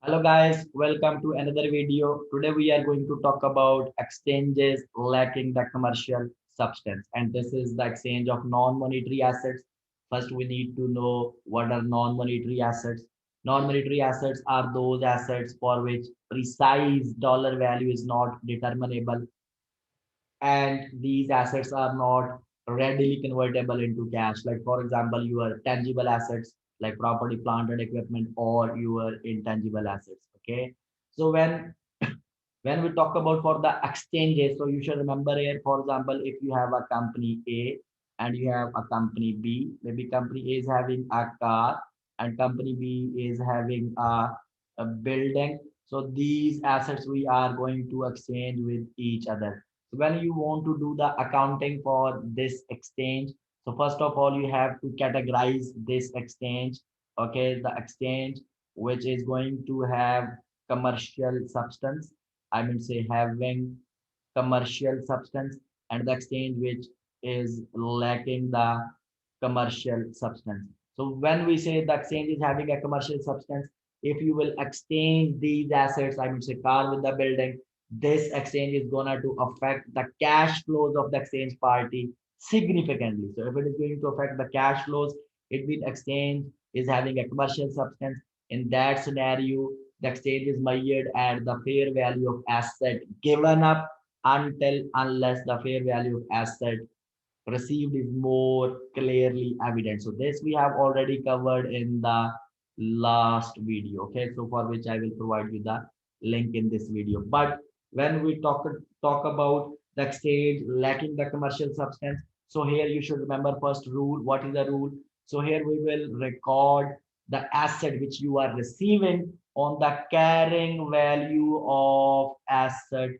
Hello guys, welcome to another video. Today we are going to talk about exchanges lacking the commercial substance, and this is the exchange of non-monetary assets. First we need to know what are non-monetary assets. Non-monetary assets are those assets for which precise dollar value is not determinable, and these assets are not readily convertible into cash. Like for example, your tangible assets like property, plant and equipment, or your intangible assets. Okay, so when we talk about for the exchanges, so you should remember here, for example, if you have a company A and you have a company B, maybe company A is having a car and company B is having a building. So these assets we are going to exchange with each other. So when you want to do the accounting for this exchange, so first of all, you have to categorize this exchange. Okay, the exchange which is going to have commercial substance, I mean say having commercial substance, and the exchange which is lacking the commercial substance. So when we say the exchange is having a commercial substance, if you will exchange these assets, I mean say car with the building, this exchange is gonna to affect the cash flows of the exchange party significantly. So if it is going to affect the cash flows, it means exchange is having a commercial substance. In that scenario, the exchange is measured at the fair value of asset given up until unless the fair value of asset received is more clearly evident. So this we have already covered in the last video. Okay, so for which I will provide you the link in this video. But when we talk about the exchange lacking the commercial substance, so here you should remember first rule. What is the rule? So here we will record the asset which you are receiving on the carrying value of asset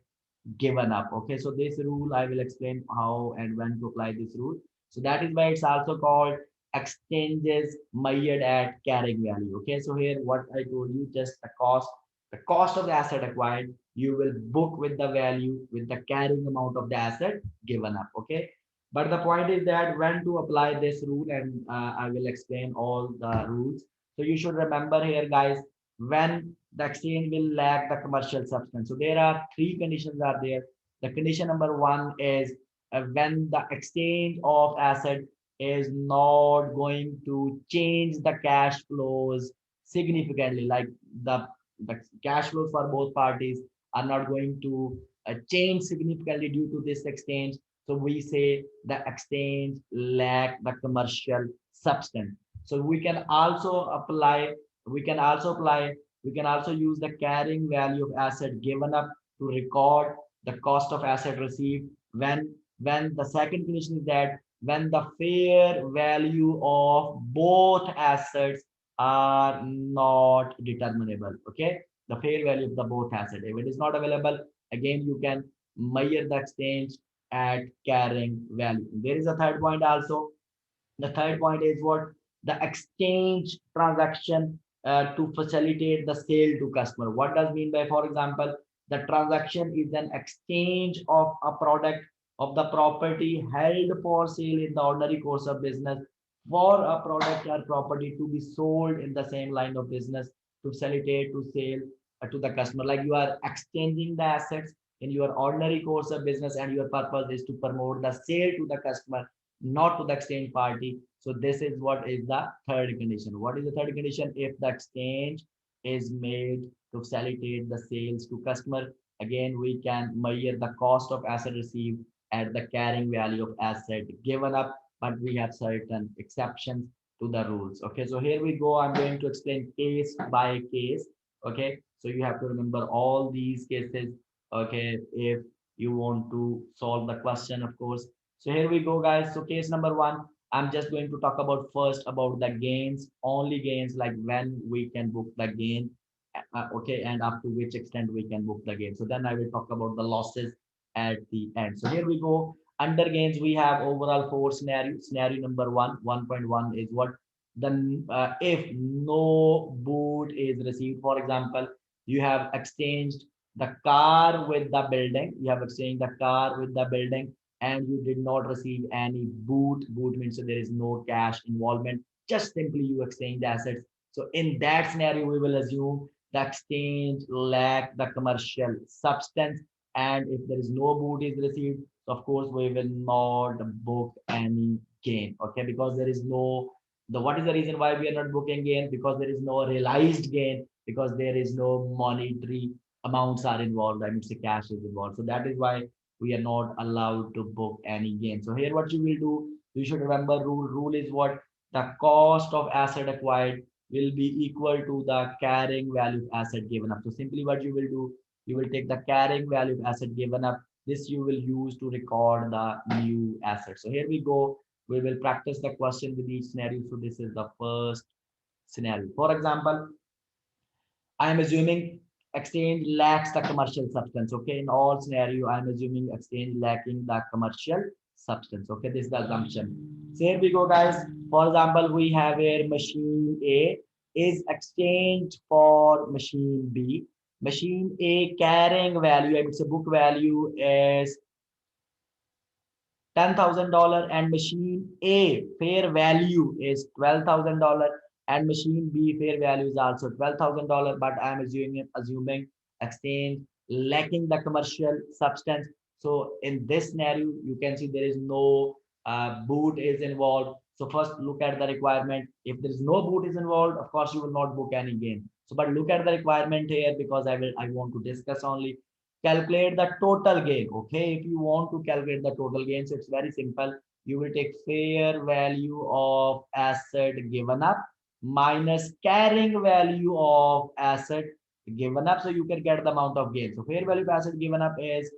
given up. Okay, so this rule I will explain how and when to apply this rule. So that is why it's also called exchanges measured at carrying value. Okay, so here what I told you, just the cost of the asset acquired, you will book with the value with the carrying amount of the asset given up. Okay, but the point is that when to apply this rule, and I will explain all the rules. So you should remember here guys, when the exchange will lack the commercial substance. So there are three conditions are there. The condition number one is when the exchange of asset is not going to change the cash flows significantly, like the cash flows for both parties are not going to change significantly due to this exchange. So we say the exchange lack the commercial substance. So we can also apply we can also use the carrying value of asset given up to record the cost of asset received when the second condition is that when the fair value of both assets are not determinable. Okay, the fair value of the both asset, if it is not available, again you can measure the exchange at carrying value. There is a third point also. The third point is what? The exchange transaction to facilitate the sale to customer. What does mean by, for example, the transaction is an exchange of a product of the property held for sale in the ordinary course of business for a product or property to be sold in the same line of business to facilitate to sale to the customer. Like you are exchanging the assets in your ordinary course of business and your purpose is to promote the sale to the customer, not to the exchange party. So this is what is the third condition. What is the third condition? If the exchange is made to facilitate the sales to customer, again we can measure the cost of asset received at the carrying value of asset given up, but we have certain exceptions to the rules. Okay, so here we go. I'm going to explain case by case. Okay, so you have to remember all these cases. Okay, if you want to solve the question, of course. So here we go, guys. So case number one, I'm just going to talk about first about the gains, only gains, like when we can book the gain, okay, and up to which extent we can book the gain. So then I will talk about the losses at the end. So here we go. Under gains, we have overall four scenarios. Scenario number one, 1.1 is what? The if no boot is received, for example, you have exchanged the car with the building. You have exchanged the car with the building and you did not receive any boot. Boot means so there is no cash involvement. Just simply you exchange the assets. So in that scenario, we will assume the exchange lack the commercial substance, and if there is no boot is received, so of course we will not book any gain. Okay, because there is no, the what is the reason why we are not booking gain? Because there is no realized gain, because there is no monetary amounts are involved, I mean say cash is involved. So that is why we are not allowed to book any gain. So here what you will do, you should remember rule is what, the cost of asset acquired will be equal to the carrying value of asset given up. So simply what you will do, you will take the carrying value of asset given up. This you will use to record the new asset. So here we go. We will practice the question with each scenario. So this is the first scenario. For example, I am assuming exchange lacks the commercial substance. Okay, in all scenario, I am assuming exchange lacking the commercial substance. Okay, this is the assumption. So here we go, guys. For example, we have here machine A is exchanged for machine B. Machine A carrying value, I would say book value is $10,000, and machine A fair value is $12,000, and machine B fair value is also $12,000. But I am assuming exchange lacking the commercial substance. So in this scenario, you can see there is no boot is involved. So first look at the requirement. If there is no boot is involved, of course you will not book any gain. So but look at the requirement here, because I want to discuss only calculate the total gain. Okay, if you want to calculate the total gain, so it's very simple. You will take fair value of asset given up minus carrying value of asset given up, so you can get the amount of gain. So fair value of asset given up is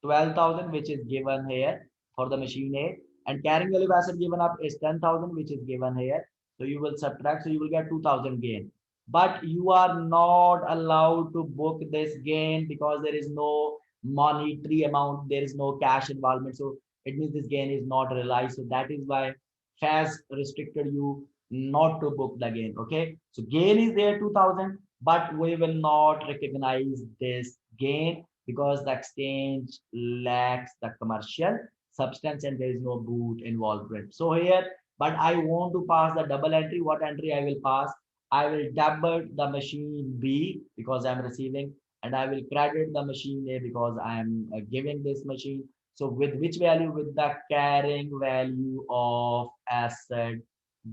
12,000, which is given here for the machine A, and carrying value of asset given up is 10,000, which is given here. So you will subtract, so you will get 2,000 gain. But you are not allowed to book this gain because there is no monetary amount, there is no cash involvement. So it means this gain is not realized. So that is why FAS restricted you not to book the gain. Okay, so gain is there 2,000, but we will not recognize this gain because the exchange lacks the commercial substance and there is no boot involved. So here, but I want to pass the double entry. What entry I will pass? I will debit the machine B because I'm receiving, and I will credit the machine A because I am giving this machine. So with which value? With the carrying value of asset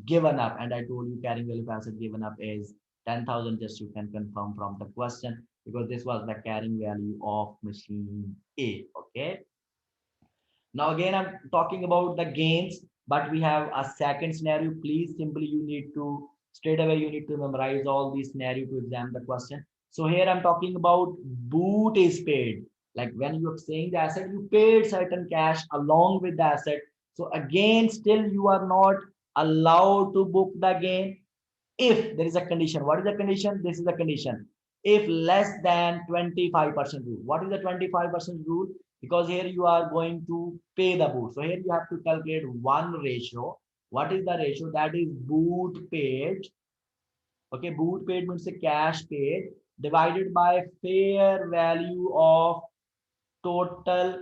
given up. And I told you carrying value of asset given up is 10,000. Just you can confirm from the question, because this was the carrying value of machine A. Okay. Now again, I'm talking about the gains, but we have a second scenario. Please simply you need to straight away you need to memorize all these scenario to examine the question. So here I'm talking about boot is paid. Like when you're saying the asset, you paid certain cash along with the asset. So again, still you are not allowed to book the gain if there is a condition. What is the condition? This is the condition. If less than 25% rule. What is the 25% rule? Because here you are going to pay the boot. So here you have to calculate one ratio. What is the ratio? That is boot paid. Okay, boot paid means the cash paid divided by fair value of total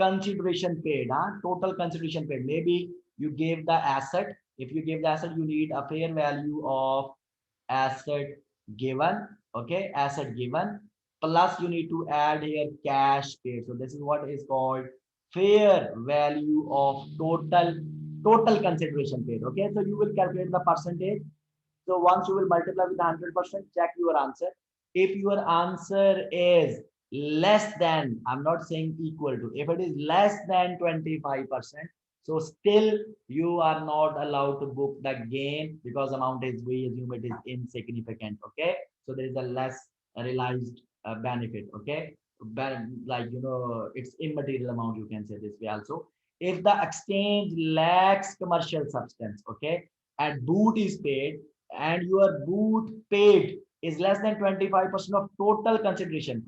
consideration paid. Total consideration paid. Maybe you gave the asset. If you give the asset, you need a fair value of asset given. Okay, asset given, plus you need to add here cash paid. So this is what is called fair value of total consideration paid. Okay, so you will calculate the percentage. So once you will multiply with 100%, check your answer. If your answer is less than, I'm not saying equal to, if it is less than 25%, so still you are not allowed to book the gain because amount is, we assume it is insignificant. Okay, so there is a less realized benefit. Okay, like it's immaterial amount, you can say this way also. If the exchange lacks commercial substance, okay, and boot is paid, and your boot paid is less than 25% of total consideration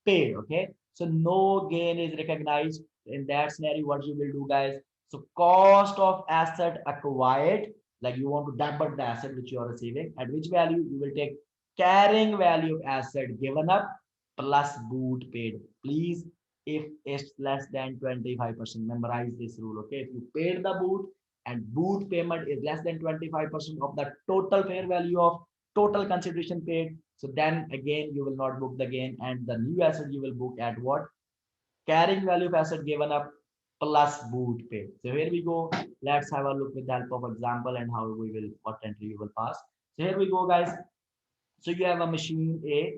paid. Okay, so no gain is recognized. In that scenario, what you will do, guys? So cost of asset acquired, like you want to debit the asset which you are receiving, at which value you will take carrying value of asset given up plus boot paid. Please, if it's less than 25%, memorize this rule. Okay, if you paid the boot and boot payment is less than 25% of the total fair value of total consideration paid, So then again, you will not book the gain, and the new asset you will book at what? Carrying value of asset given up plus boot paid. So here we go. Let's have a look with the help of example and how we will, what entry you will pass. So here we go, guys. So you have a machine A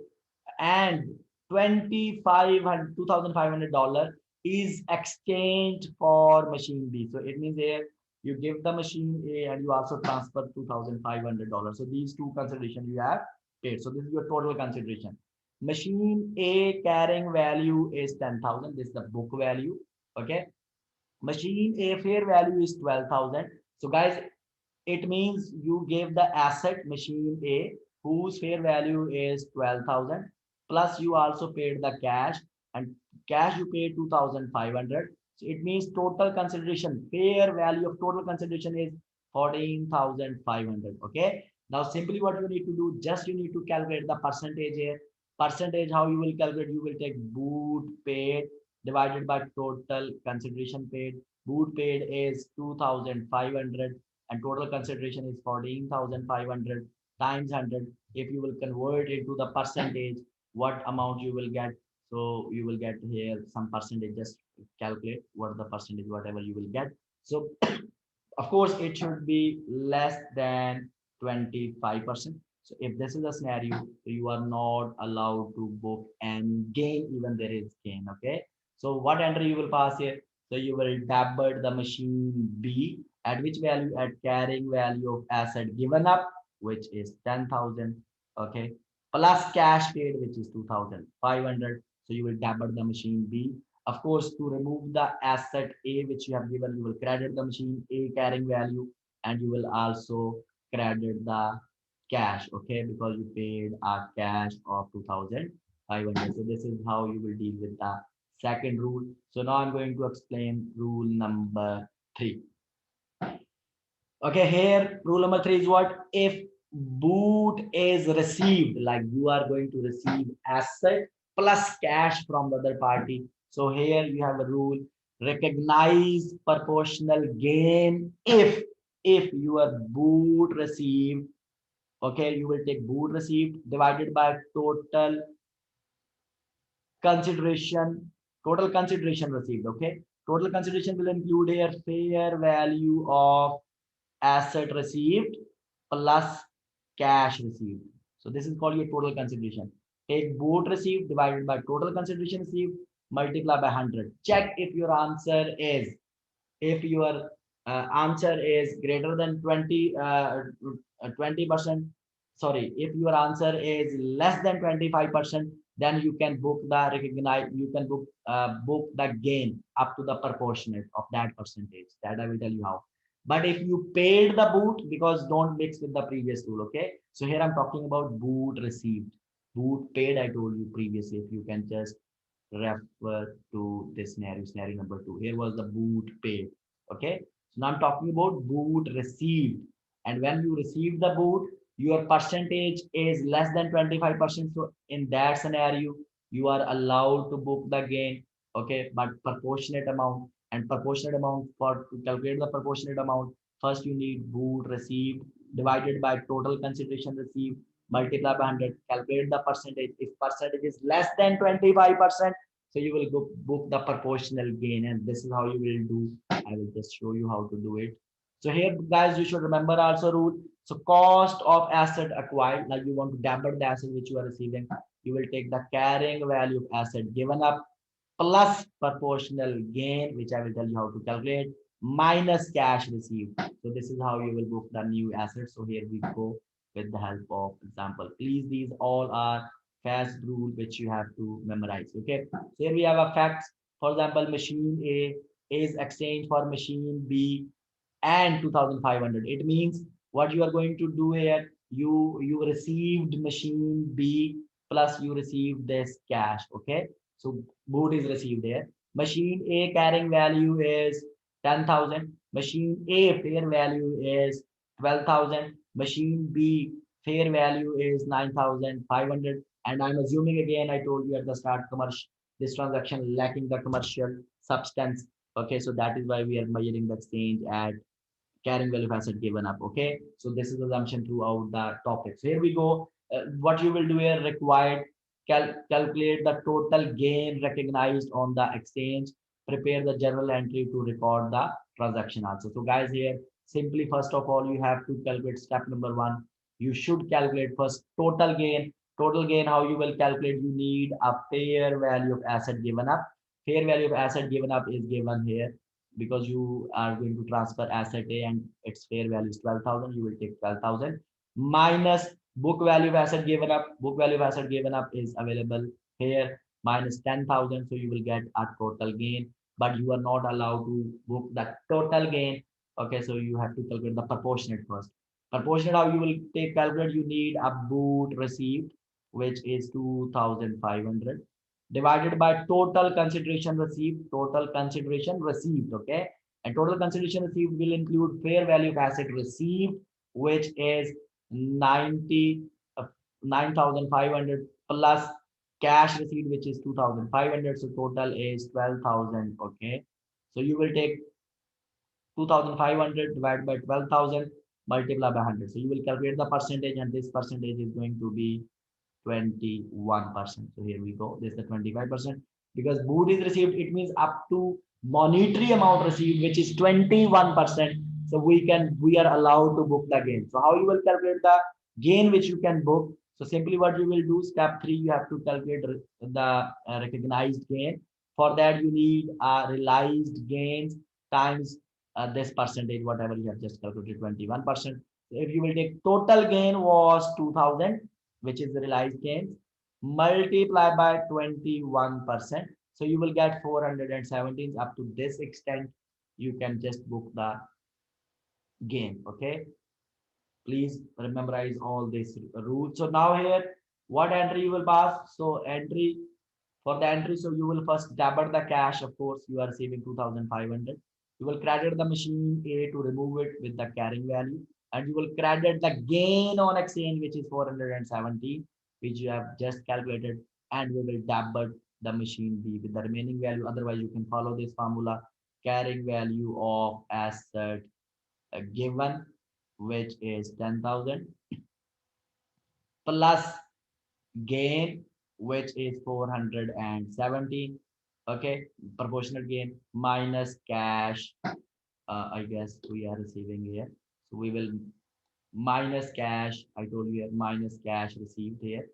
and 2500 $2,500 is exchanged for machine B. So it means here you give the machine A and you also transfer $2,500. So these two consideration you have paid. So this is your total consideration. Machine A carrying value is 10,000. This is the book value. Okay. Machine A fair value is 12,000. So guys, it means you gave the asset machine A whose fair value is 12,000 plus you also paid the cash, and cash you paid 2,500. So it means total consideration, fair value of total consideration is 14,500. Okay. Now simply what you need to do, just you need to calculate the percentage here. Percentage, how you will calculate, you will take boot paid divided by total consideration paid. Boot paid is 2,500 and total consideration is 14,500 times 100. If you will convert it to the percentage, what amount you will get? So you will get here some percentage. Just calculate what the percentage, whatever you will get. So of course it should be less than 25%. So if this is a scenario, you are not allowed to book any gain, even there is gain. Okay. So what entry you will pass here? So you will debit the machine B at which value? At carrying value of asset given up, which is 10,000. Okay. Plus cash paid, which is 2,500. So you will debit the machine B. Of course, to remove the asset A which you have given, you will credit the machine A carrying value and you will also credit the cash, okay, because you paid a cash of 2,500. So this is how you will deal with the second rule. So now I'm going to explain rule number 3. Okay, here rule number 3 is what? If boot is received, like you are going to receive asset plus cash from the other party. So here you have a rule: recognize proportional gain if your boot received. Okay, you will take boot received divided by consideration total consideration received. Okay, total consideration will include here fair value of asset received plus cash received. So this is called your total consideration. Take boot received divided by total consideration received, multiply by 100. Check if your answer is, if your answer is greater than 20%. Sorry, if your answer is less than 25%, then you can book the recognize, you can book the gain up to the proportionate of that percentage. That I will tell you how. But if you paid the boot, because don't mix with the previous rule. Okay, so here I'm talking about boot received. Boot paid, I told you previously. If you can just refer to this scenario number 2. Here was the boot paid. Okay, so now I'm talking about boot received. And when you receive the boot, your percentage is less than 25%. So in that scenario, you are allowed to book the gain. Okay, but proportionate amount, and proportionate amount, for to calculate the proportionate amount, first you need boot received divided by total consideration received, multiply by 100, calculate the percentage. If percentage is less than 25%, so you will book the proportional gain, and this is how you will do. I will just show you how to do it. So here, guys, you should remember also rule. So cost of asset acquired, like you want to debit the asset which you are receiving, you will take the carrying value of asset given up plus proportional gain, which I will tell you how to calculate, minus cash received. So this is how you will book the new asset. So here we go with the help of example. Please, these all are fast rule which you have to memorize. Okay. So here we have a facts. For example, machine A is exchanged for machine B and 2,500. It means what you are going to do here, you received machine B plus you received this cash. Okay, so boot is received here. Machine A carrying value is 10,000. Machine A fair value is 12,000. Machine B fair value is 9,500. And I'm assuming, again, I told you at the start, commercial, this transaction lacking the commercial substance. Okay, so that is why we are measuring the exchange at carrying value of asset given up. Okay, so this is the assumption throughout the topic. So here we go. What you will do here, required calculate the total gain recognized on the exchange, prepare the journal entry to record the transaction also. So guys, here simply first of all you have to calculate step number one. You should calculate first total gain. Total gain, how you will calculate? You need a fair value of asset given up. Fair value of asset given up is given here because you are going to transfer asset A and its fair value is 12,000. You will take 12,000 minus book value of asset given up. Book value of asset given up is available here minus 10,000. So you will get a total gain, but you are not allowed to book the total gain. Okay, so you have to calculate the proportionate first. Proportionate, how you will take calculate? You need a boot received, which is 2,500 divided by total consideration received. Total consideration received. Okay, and total consideration received will include fair value of asset received, which is 90 9,500 plus cash received, which is 2,500. So total is 12,000. Okay, so you will take 2,500 divided by 12,000 multiplied by 100. So you will calculate the percentage, and this percentage is going to be 21%. So here we go. This is the 25%. Because boot is received, it means up to monetary amount received, which is 21%. So we are allowed to book the gain. So how you will calculate the gain which you can book? So simply what you will do, step 3, you have to calculate the recognized gain. For that, you need realized gains times this percentage, whatever you have just calculated, 21%. So if you will take total gain was 2,000, which is the realized gains, multiply by 21%. So you will get 417. Up to this extent, you can just book the gain. Okay, please memorize all these rules. So now here, what entry you will pass? So entry, for the entry, so you will first debit the cash. Of course, you are receiving 2,500. You will credit the machine A to remove it with the carrying value, and you will credit the gain on exchange, which is 470, which you have just calculated, and we will debit the machine B with the remaining value. Otherwise, you can follow this formula: carrying value of asset given, which is 10,000 plus gain, which is 417. Okay, proportional gain minus cash. I guess we are receiving here, so we will minus cash. I told you here minus cash received here.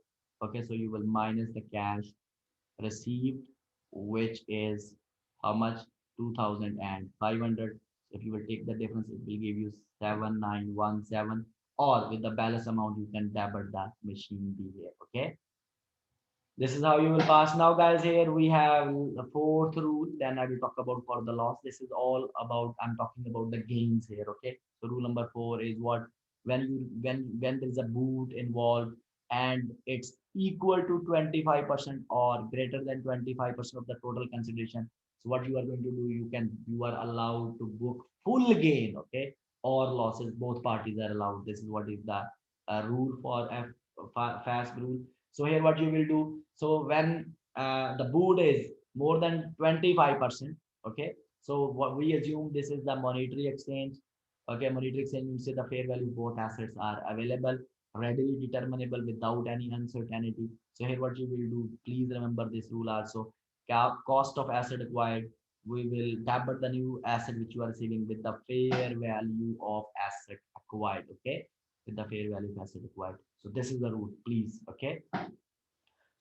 Okay, so you will minus the cash received, which is how much? 2,500. If you will take the difference, it will give you 7,917, or with the balance amount you can debit the machine B here. Okay, this is how you will pass. Now guys, here we have the fourth rule, then I will talk about for the loss. This is all about, I'm talking about the gains here. Okay, so rule number 4 is what? When there is a boot involved and it's equal to 25% or greater than 25% of the total consideration, so what you are going to do, you are allowed to book full gain. Okay, or losses, both parties are allowed. This is what is the rule for fast rule. So here what you will do, so when the boot is more than 25%, okay, so what we assume, this is the monetary exchange. Okay, monetary exchange means the fair value of both assets are available, readily determinable without any uncertainty. So here what you will do, please remember this rule also: cost of asset acquired, we will debit the new asset which you are receiving with the fair value of asset acquired. Okay, with the fair value of asset acquired. So this is the rule, please. Okay,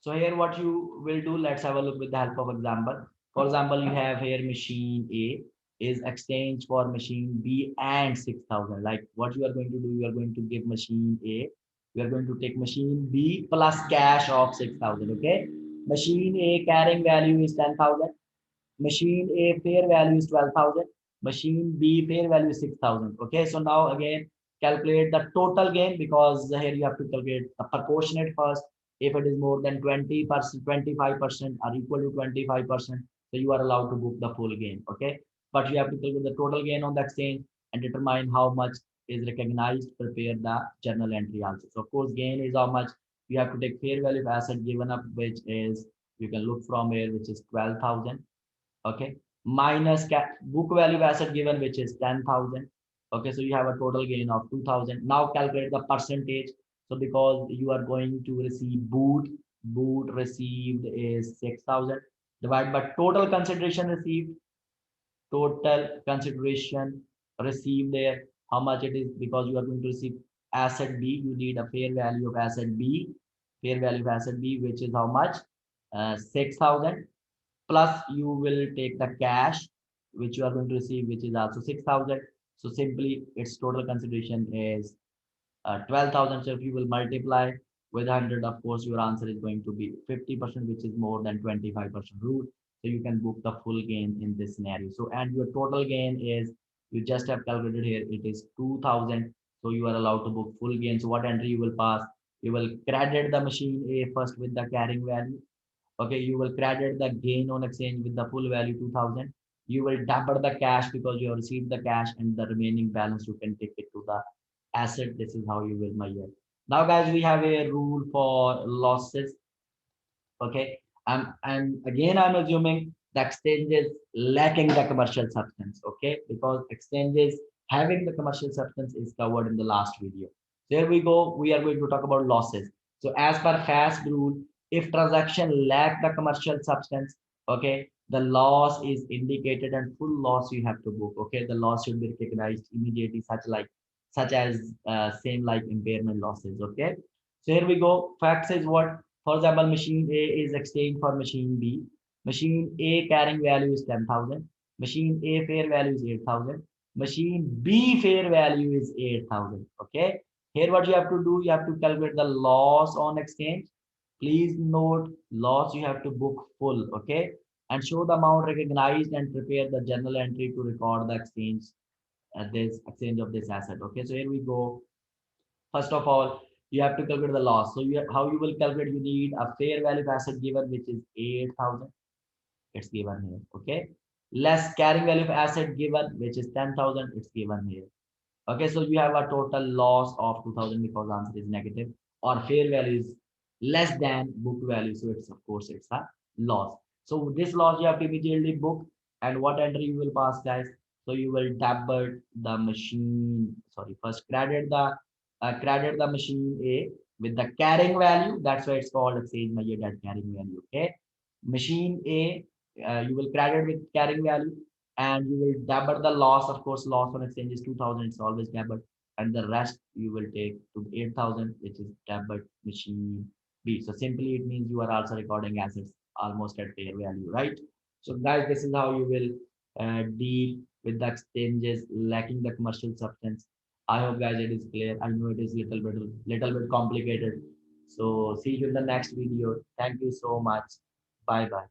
so here what you will do, let's have a look with the help of example. For example, you have here machine A is exchange for machine B and 6,000. Like what you are going to do, you are going to give machine A, you are going to take machine B plus cash of 6,000. Okay, machine A carrying value is 10,000. Machine A fair value is 12,000. Machine B fair value is 6,000. Okay, so now again calculate the total gain, because here you have to calculate the proportionate first. If it is more than 20%, 25% or equal to 25%, so you are allowed to book the full gain. Okay, but you have to calculate the total gain on the exchange and determine how much is recognized. Prepare the journal entry also. So of course, gain is how much. You have to take fair value of asset given up, which is, you can look from here, which is 12,000. Okay, minus book value of asset given, which is 10,000. Okay, so you have a total gain of 2000. Now calculate the percentage. So because you are going to receive boot received is 6000 divided by total consideration received, total consideration received there, how much it is, because you are going to receive asset B, you need a fair value of asset B, fair value of asset B, which is how much? 6000, plus you will take the cash which you are going to receive, which is also 6000. So simply its total consideration is 12,000. So if you will multiply with 100, of course, your answer is going to be 50%, which is more than 25% rule. So you can book the full gain in this scenario. So, and your total gain is, you just have calculated here, it is 2000. So you are allowed to book full gain. So what entry you will pass? You will credit the machine A first with the carrying value. Okay, you will credit the gain on exchange with the full value 2000. You will debit the cash because you have received the cash, and the remaining balance you can take it to the asset. This is how you will measure. Now guys, we have a rule for losses. Okay, and again I'm assuming the exchanges lacking the commercial substance. Okay, because exchanges having the commercial substance is covered in the last video. So here we go, we are going to talk about losses. So as per FAST rule, if transaction lack the commercial substance, okay, the loss is indicated and full loss you have to book. Okay, the loss should be recognized immediately, such as same like impairment losses. Okay, so here we go. Fact says what? For example, machine A is exchanged for machine B. Machine A carrying value is 10,000. Machine A fair value is 8,000. Machine B fair value is 8,000. Okay. Here what you have to do, you have to calculate the loss on exchange. Please note loss you have to book full. Okay. And show the amount recognized and prepare the journal entry to record the exchange at this exchange of this asset. Okay. So here we go. First of all, you have to calculate the loss. So how you will calculate? You need a fair value of asset given, which is 8,000. It's given here. Okay. Less carrying value of asset given, which is 10,000. It's given here. Okay. So you have a total loss of 2000 because the answer is negative, or fair value is less than book value. So it's, of course, it's a loss. So this loss you have to immediately book. And what entry you will pass, guys? So you will debit the machine. Sorry, first credit the machine A with the carrying value. That's why it's called exchange measured at carrying value. Okay, machine A, you will credit with carrying value, and you will debit the loss. Of course, loss on exchange is 2000. It's always debit, and the rest you will take to 8,000, which is debit machine B. So simply it means you are also recording assets almost at fair value, right? So guys, this is how you will deal with the exchanges lacking the commercial substance. I hope guys it is clear. I know it is little bit complicated. So see you in the next video. Thank you so much. Bye bye.